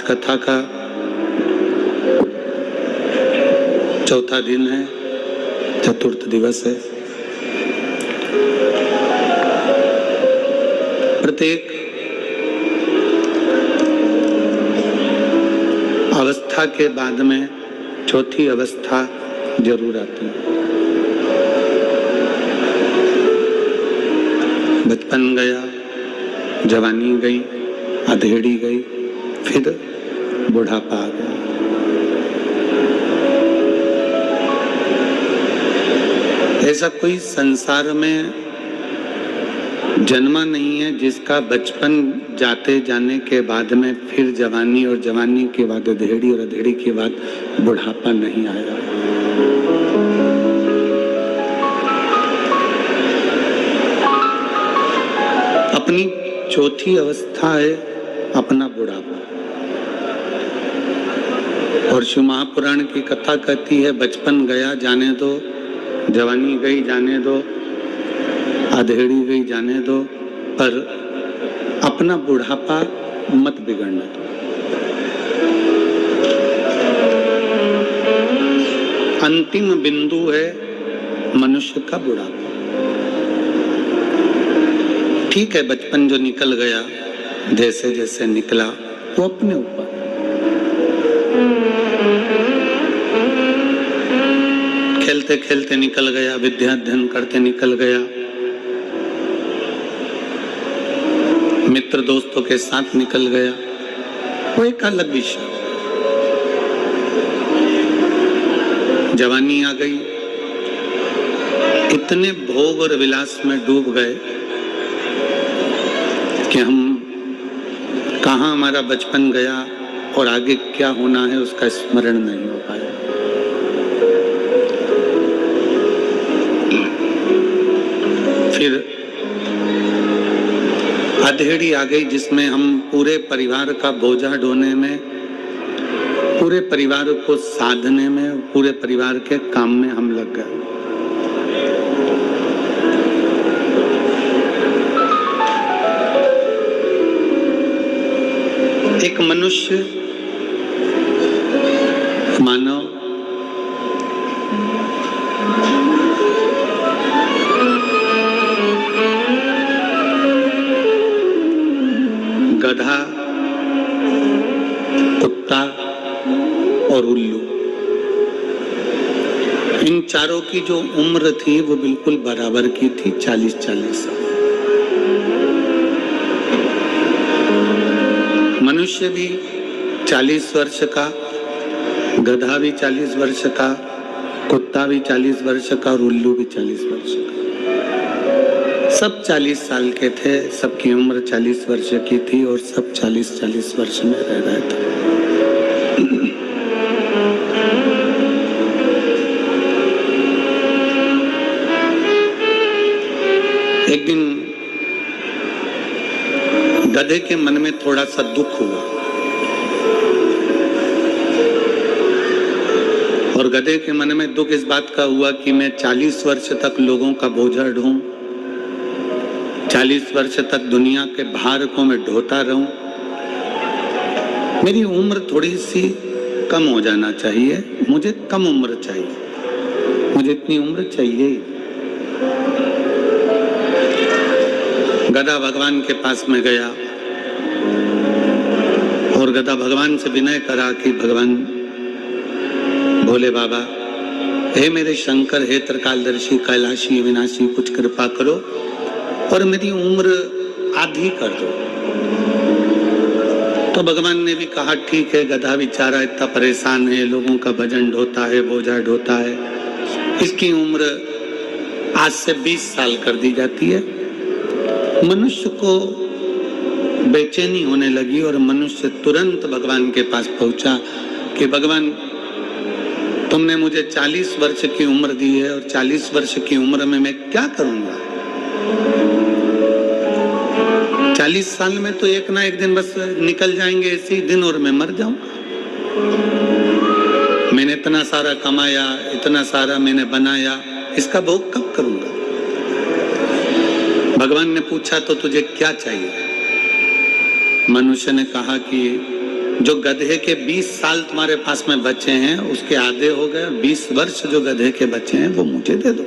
कथा का चौथा दिन है, चतुर्थ दिवस है। प्रत्येक अवस्था के बाद में चौथी अवस्था जरूर आती है। बचपन गया, जवानी गई, अधेड़ी गई, फिर बुढ़ापा आ गया। ऐसा कोई संसार में जन्मा नहीं है जिसका बचपन जाते जाने के बाद में फिर जवानी और जवानी के बाद अधेड़ी और अधेड़ी के बाद बुढ़ापा नहीं आया। अपनी चौथी अवस्था है अपना बुढ़ापा। और शिव महापुराण की कथा कहती है बचपन गया जाने दो, जवानी गई जाने दो, अधेड़ी गई जाने दो, पर अपना बुढ़ापा मत बिगड़ने दो। अंतिम बिंदु है मनुष्य का बुढ़ापा। ठीक है, बचपन जो निकल गया, जैसे जैसे निकला वो अपने ऊपर। खेलते खेलते निकल गया, विद्या अध्ययन करते निकल गया, मित्र दोस्तों के साथ निकल गया, वो एक अलग विषय। जवानी आ गई, इतने भोग और विलास में डूब गए कि हम कहाँ हमारा बचपन गया और आगे क्या होना है उसका स्मरण नहीं हो पाया। फिर अधेड़ी आ गई जिसमें हम पूरे परिवार का बोझा ढोने में, पूरे परिवार को साधने में, पूरे परिवार के काम में हम लग गए। एक मनुष्य, मानव, गधा, कुत्ता और उल्लू, इन चारों की जो उम्र थी वो बिल्कुल बराबर की थी, 40-40 साल। मनुष्य भी 40 वर्ष का, गधा भी 40 वर्ष का, कुत्ता भी 40 वर्ष का और उल्लू भी 40 वर्ष का। सब 40 साल के थे, सबकी उम्र 40 वर्ष की थी और सब 40-40 वर्ष में रह रहे थे। एक दिन गधे के मन में थोड़ा सा दुख हुआ और गधे के मन में दुख इस बात का हुआ कि मैं 40 वर्ष तक लोगों का बोझा ढोऊं, 40 वर्ष तक दुनिया के भार को मैं ढोता रहूं, मेरी उम्र थोड़ी सी कम हो जाना चाहिए, मुझे कम उम्र चाहिए, मुझे इतनी उम्र चाहिए ही। गधा भगवान के पास में गया और गधा भगवान से विनय करा कि भगवान भोले बाबा, हे मेरे शंकर, हे त्रिकालदर्शी, कैलाशी, विनाशी, कुछ कृपा करो और मेरी उम्र आधी कर दो। तो भगवान ने भी कहा ठीक है, गधा बेचारा इतना परेशान है, लोगों का वजन ढोता है, बोझा ढोता है, इसकी उम्र आज से 20 साल कर दी जाती है। मनुष्य को बेचैनी होने लगी और मनुष्य तुरंत भगवान के पास पहुंचा कि भगवान, तुमने मुझे 40 वर्ष की उम्र दी है और 40 वर्ष की उम्र में मैं क्या करूंगा? 40 साल में तो एक ना एक दिन बस निकल जाएंगे ऐसे ही दिन और मैं मर जाऊंगा। मैंने इतना सारा कमाया, इतना सारा मैंने बनाया, इसका भोग कब करूंगा? भगवान ने पूछा तो तुझे क्या चाहिए? मनुष्य ने कहा कि जो गधे के 20 साल तुम्हारे पास में बचे हैं उसके आधे हो गए, 20 वर्ष जो गधे के बचे हैं वो मुझे दे दो।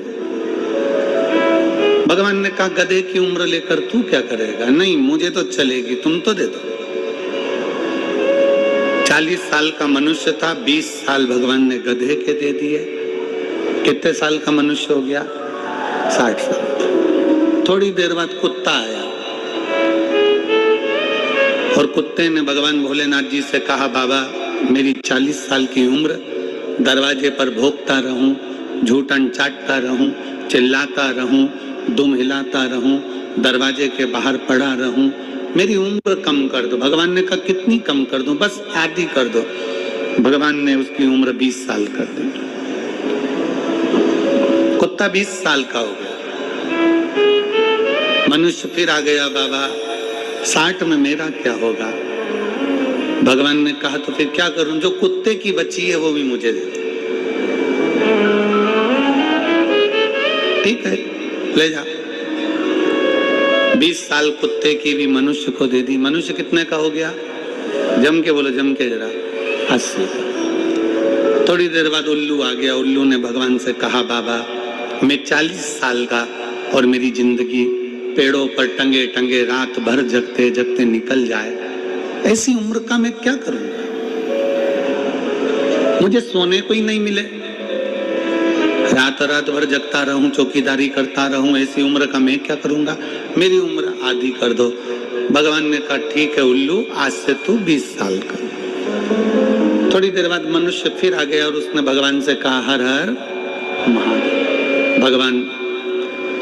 भगवान ने कहा गधे की उम्र लेकर तू क्या करेगा? नहीं, मुझे तो चलेगी, तुम तो दे दो। 40 साल का मनुष्य था, 20 साल भगवान ने गधे के दे दिए। कितने साल का मनुष्य हो गया? 60 साल। थोड़ी देर बाद कुत्ता आया और कुत्ते ने भगवान भोलेनाथ जी से कहा, बाबा मेरी 40 साल की उम्र, दरवाजे पर भोंकता रहूं, झूठन चाटता रहूं, चिल्लाता रहूं, दुम हिलाता रहूं, दरवाजे के बाहर पड़ा रहूं, मेरी उम्र कम कर दो। भगवान ने कहा कितनी कम कर दूं? बस आधी कर दो। भगवान ने उसकी उम्र 20 साल कर दी। कुत्ता 20 साल का हो गया। मनुष्य फिर आ गया, बाबा 60 में मेरा क्या होगा? भगवान ने कहा तो फिर क्या करूं? जो कुत्ते की बच्ची है वो भी मुझे दे दो। ठीक है, ले जा। 20 साल कुत्ते की भी मनुष्य को दे दी। मनुष्य कितने का हो गया? जम के बोलो, जम के जरा, 80 का। थोड़ी देर बाद उल्लू आ गया। उल्लू ने भगवान से कहा, बाबा मैं 40 साल का और मेरी जिंदगी पेड़ों पर टंगे टंगे रात भर जगते जगते निकल जाए, ऐसी उम्र का मैं क्या करूंगा? मुझे सोने को ही नहीं मिले, रात रात भर जगता रहूं, चौकीदारी करता रहूं, ऐसी उम्र का मैं क्या करूंगा? मेरी उम्र आधी कर दो। भगवान ने कहा ठीक है उल्लू, आज से तू 20 साल का। थोड़ी देर बाद मनुष्य फिर आ गया और उसने भगवान से कहा, हर हर महादेव। भगवान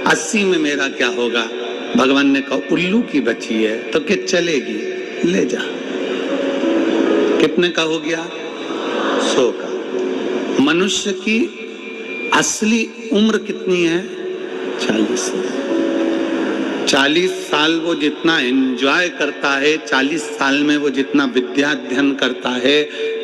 80 में मेरा क्या होगा? भगवान ने कहा उल्लू की बची है तो क्या चलेगी, ले जा। कितने का हो गया? 100 का। मनुष्य की असली उम्र कितनी है? 40। 40 साल वो जितना एंजॉय करता है, 40 साल में वो जितना विद्या अध्ययन करता है,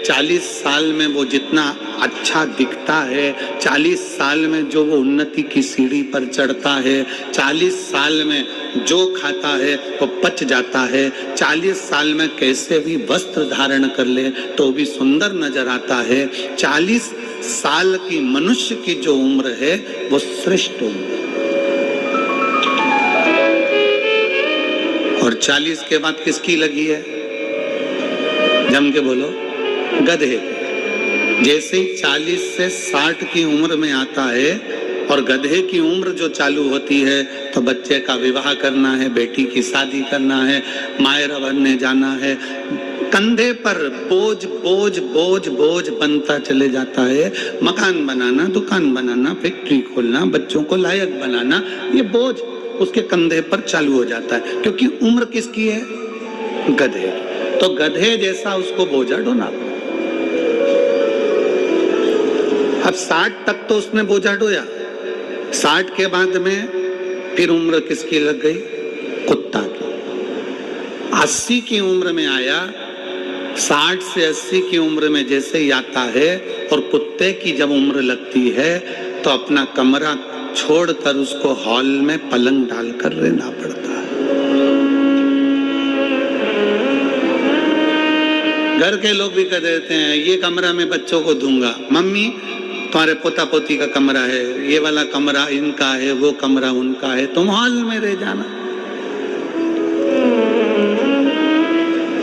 40 साल में वो जितना अच्छा दिखता है, 40 साल में जो वो उन्नति की सीढ़ी पर चढ़ता है, 40 साल में जो खाता है वो पच जाता है, 40 साल में कैसे भी वस्त्र धारण कर ले तो भी सुंदर नजर आता है। 40 साल की मनुष्य की जो उम्र है वो श्रेष्ठ उम्र है। और 40 के बाद किसकी लगी है? जम के बोलो, गधे। जैसे ही 40 से 60 की उम्र में आता है और गधे की उम्र जो चालू होती है तो बच्चे का विवाह करना है, बेटी की शादी करना है, मायरा बनने जाना है, कंधे पर बोझ बोझ बोझ बोझ बनता चले जाता है। मकान बनाना, दुकान बनाना, फैक्ट्री खोलना, बच्चों को लायक बनाना, ये बोझ उसके कंधे पर चालू हो जाता है। क्योंकि उम्र किसकी है? गधे। तो गधे जैसा उसको बोझा ढोना पड़ा। अब 60 तक तो उसने बोझा ढोया, 60 के बाद में फिर उम्र किसकी लग गई? कुत्ता की। 80 की उम्र में आया, 60 से 80 की उम्र में जैसे ही आता है और कुत्ते की जब उम्र लगती है तो अपना कमरा छोड़कर उसको हॉल में पलंग डालकर रहना पड़ता है। घर के लोग भी कह देते हैं ये कमरा मैं बच्चों को दूंगा। मम्मी तुम्हारे पोता पोती का कमरा है, ये वाला कमरा इनका है, वो कमरा उनका है, तुम हॉल में रह जाना।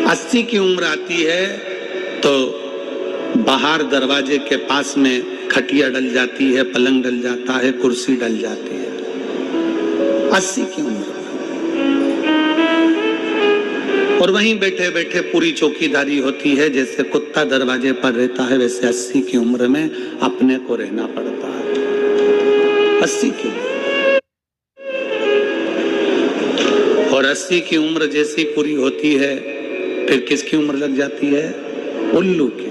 80 की उम्र आती है तो बाहर दरवाजे के पास में खटिया डल जाती है, पलंग डल जाता है, कुर्सी डल जाती है। 80 की उम्र और वहीं बैठे बैठे पूरी चौकीदारी होती है। जैसे कुत्ता दरवाजे पर रहता है वैसे 80 की उम्र में अपने को रहना पड़ता है। 80 की और 80 की उम्र जैसी पूरी होती है फिर किसकी उम्र लग जाती है? उल्लू की।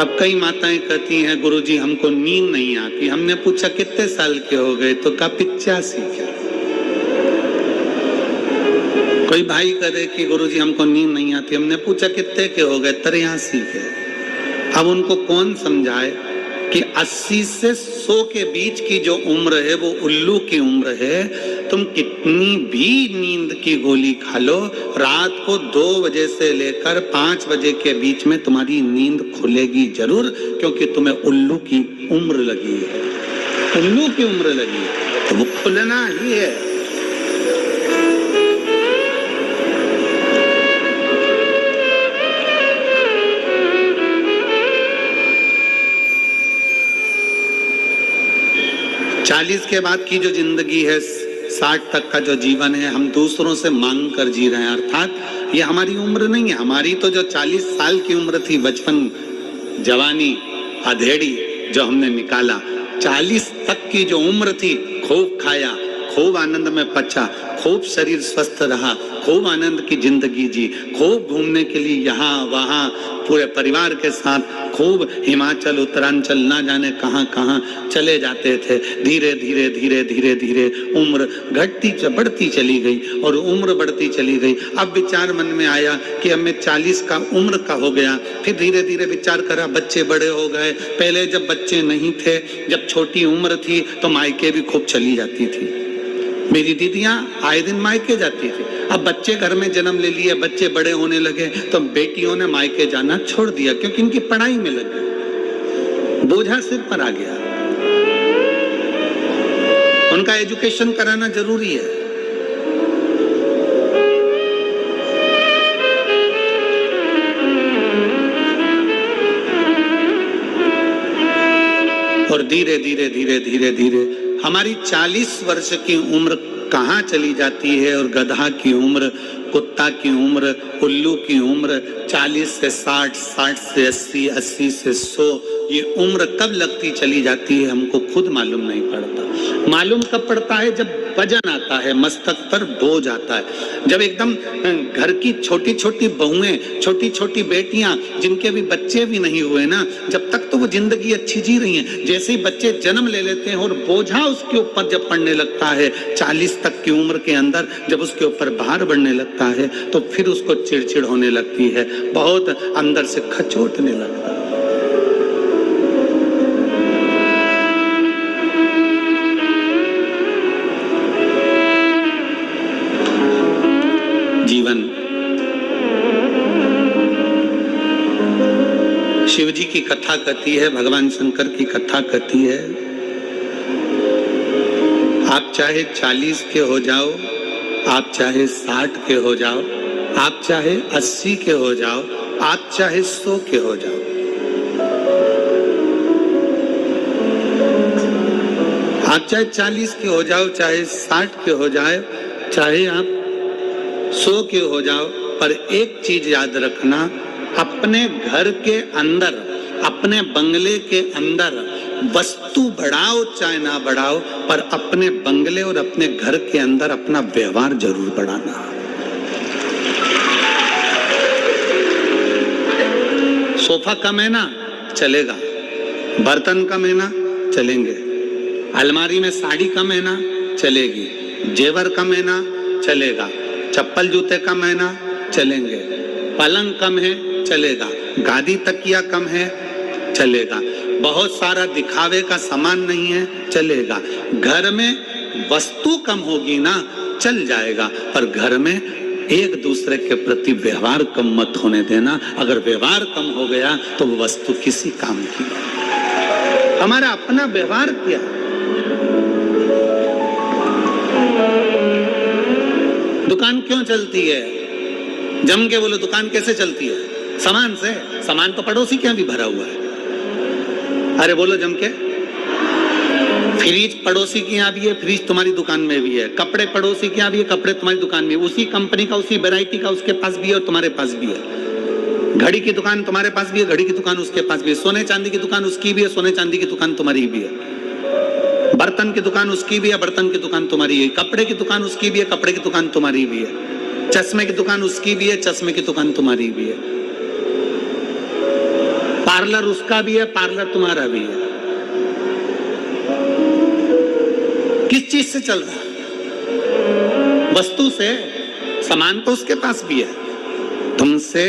अब कई माताएं कहती हैं गुरुजी हमको नींद नहीं आती। हमने पूछा कितने साल के हो गए तो कहा 85 के। कोई भाई करे कि गुरुजी हमको नींद नहीं आती। हमने पूछा कितने के हो गए? 83 के। अब उनको कौन समझाए कि 80 से 100 के बीच की जो उम्र है वो उल्लू की उम्र है। तुम कितनी भी नींद की गोली खा लो, रात को 2 बजे से लेकर 5 बजे के बीच में तुम्हारी नींद खुलेगी जरूर, क्योंकि तुम्हें उल्लू की उम्र लगी है, उल्लू की उम्र लगी है, तो वो खुलना ही है। चालीस के बाद की जो जिंदगी है, 60 तक का जो जीवन है, हम दूसरों से मांग कर जी रहे हैं। अर्थात ये हमारी उम्र नहीं है। हमारी तो जो 40 साल की उम्र थी, बचपन, जवानी, अधेड़ी जो हमने निकाला, 40 तक की जो उम्र थी, खूब खाया, खूब आनंद में पचा, खूब शरीर स्वस्थ रहा, खूब आनंद की जिंदगी जी, खूब घूमने के लिए यहाँ वहाँ पूरे परिवार के साथ खूब हिमाचल उत्तरांचल ना जाने कहाँ कहाँ चले जाते थे। धीरे धीरे धीरे धीरे धीरे उम्र घटती बढ़ती चली गई और उम्र बढ़ती चली गई। अब विचार मन में आया कि अब मैं 40 का उम्र का हो गया। फिर धीरे धीरे विचार करा, बच्चे बड़े हो गए। पहले जब बच्चे नहीं थे, जब छोटी उम्र थी, तो मायके भी खूब चली जाती थी। मेरी दीदियां आए दिन मायके जाती थी। अब बच्चे घर में जन्म ले लिए, बच्चे बड़े होने लगे, तो बेटियों ने मायके जाना छोड़ दिया, क्योंकि इनकी पढ़ाई में लग गई, बोझा सिर पर आ गया। उनका एजुकेशन कराना जरूरी है। और धीरे धीरे धीरे धीरे धीरे हमारी 40 वर्ष की उम्र कहाँ चली जाती है, और गधा की उम्र, कुत्ता की उम्र, उल्लू की उम्र 40 से 60, 60 से 80, 80 से 100, ये उम्र कब लगती चली जाती है हमको खुद मालूम नहीं पड़ता। मालूम कब पड़ता है? जब वजन आता है, मस्तक पर बोझ आता है। जब एकदम घर की छोटी छोटी बहुएं, छोटी छोटी बेटियां, जिनके भी बच्चे भी नहीं हुए ना, जब तक तो वो जिंदगी अच्छी जी रही हैं। जैसे ही बच्चे जन्म ले लेते हैं और बोझा उसके ऊपर जब पड़ने लगता है, 40 तक की उम्र के अंदर जब उसके ऊपर भार बढ़ने लगता है, तो फिर उसको चिड़चिड़ होने लगती है, बहुत अंदर से खचोटने लगता है। जीवन शिव जी की कथा कहती है, भगवान शंकर की कथा कहती है, आप चाहे 40 के हो जाओ, आप चाहे 60 के हो जाओ, आप चाहे 80 के हो जाओ, आप चाहे 100 के हो जाओ, आप चाहे 40 के हो जाओ, चाहे 60 के हो जाए, चाहे आप 100 के हो जाओ, पर एक चीज याद रखना, अपने घर के अंदर, अपने बंगले के अंदर वस्तु बढ़ाओ चाहे ना बढ़ाओ, पर अपने बंगले और अपने घर के अंदर अपना व्यवहार जरूर बढ़ाना। सोफा कम है ना, चलेगा। बर्तन कम है ना, चलेंगे। अलमारी में साड़ी कम है ना, चलेगी। जेवर कम है ना, चलेगा। चप्पल जूते कम है ना, चलेंगे। पलंग कम है, चलेगा। गादी तकिया कम है, चलेगा। बहुत सारा दिखावे का सामान नहीं है, चलेगा। घर में वस्तु कम होगी ना, चल जाएगा, पर घर में एक दूसरे के प्रति व्यवहार कम मत होने देना। अगर व्यवहार कम हो गया तो वो वस्तु किसी काम की। हमारा अपना व्यवहार क्या? दुकान क्यों चलती है? जम के बोलो, दुकान कैसे चलती है? सामान से। सामान तो पड़ोसी के यहाँ भी भरा हुआ है। अरे बोलो जम के। फ्रिज पड़ोसी के यहाँ भी है, फ्रिज तुम्हारी दुकान में भी है। कपड़े पड़ोसी के यहाँ भी है, कपड़े तुम्हारी दुकान में, उसी कंपनी का, उसी वैरायटी का उसके पास भी है और तुम्हारे पास भी है। घड़ी की दुकान तुम्हारे पास भी है, घड़ी की दुकान उसके पास भी है। सोने चांदी की दुकान उसकी भी है, सोने चांदी की दुकान तुम्हारी भी है। बर्तन की दुकान उसकी भी है, बर्तन की दुकान तुम्हारी है। कपड़े की दुकान उसकी भी है, कपड़े की दुकान तुम्हारी भी है। चश्मे की दुकान उसकी भी है, चश्मे की दुकान तुम्हारी भी है। पार्लर उसका भी है, पार्लर तुम्हारा भी है। किस चीज से चल रहा है? वस्तु से। सामान तो उसके पास भी है। तुमसे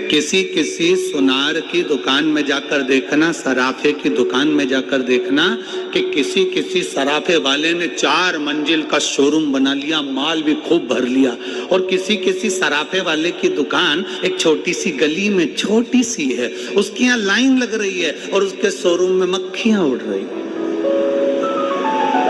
किसी किसी सुनार की दुकान में जाकर देखना, सराफे की दुकान में जाकर देखना कि किसी किसी सराफे वाले ने 4 मंजिल का शोरूम बना लिया, माल भी खूब भर लिया, और किसी किसी सराफे वाले की दुकान एक छोटी सी गली में छोटी सी है, उसकी यहाँ लाइन लग रही है और उसके शोरूम में मक्खियां उड़ रही है।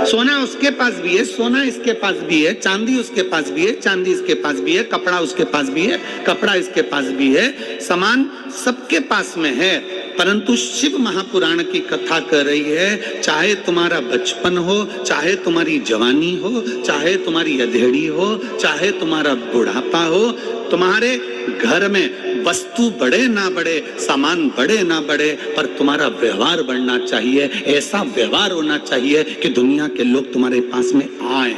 सोना उसके पास भी है, सोना इसके पास भी है, चांदी उसके पास भी है, चांदी इसके पास भी है, कपड़ा उसके पास भी है, कपड़ा इसके पास भी है, सामान सबके पास में है। परंतु शिव महापुराण की कथा कर रही है, चाहे तुम्हारा बचपन हो, चाहे तुम्हारी जवानी हो, चाहे तुम्हारी अधेड़ी हो, चाहे तुम्हारा बुढ़ापा हो, तुम्हारे घर में वस्तु बढ़े ना बढ़े, सामान बढ़े ना बढ़े, पर तुम्हारा व्यवहार बढ़ना चाहिए। ऐसा व्यवहार होना चाहिए कि दुनिया के लोग तुम्हारे पास में आए।